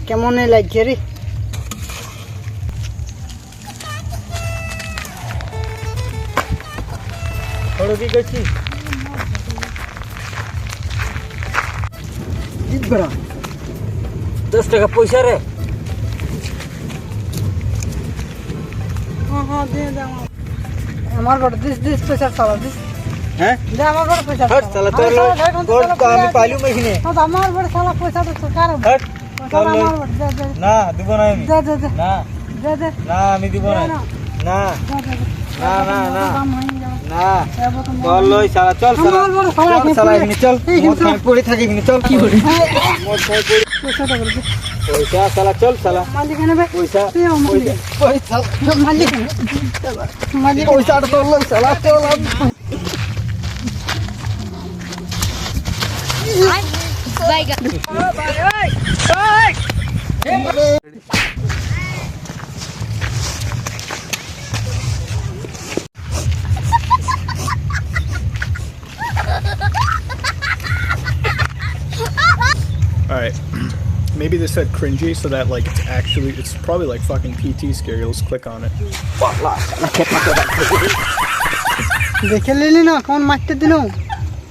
কেমন লাগছে রে? কি করছি 10 টাকা পয়সা রে। আমার বড় দিস পয়সা চালা দিস। হ্যাঁ দে আমার বড় পয়সা চালা তোর তো আমি পাইলু মেখিনি। আমার বড় শালা পয়সা তো কার হট না দিব না আমি না না আমি দিব না না না না না না চল লই শালা চল শালা এখানে চল মোট খাই পড়ে থাকি এখানে চল কি করে মোট খাই পড়ে পয়সাটা করে পয়সা শালা চল শালা মালিক নেবে পয়সা পয়সা মালিক পয়সাটা তো লই শালা চল বাইগা Alright, maybe this said cringy so that like it's probably like fucking PT scary. Let's click on it. দেখে নিলি না কোন মারতে দিল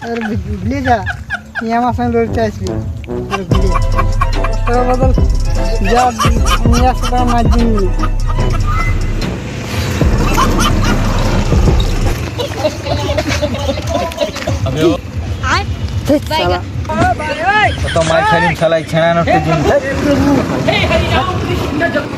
আর ভুলে যা তুই আমার সঙ্গে লড়তে আসবি আর ভুলে তোর বদল যা নিয়ে আসতে মার দিন তো মার খালি শালা ছেড়ানোর তো দিন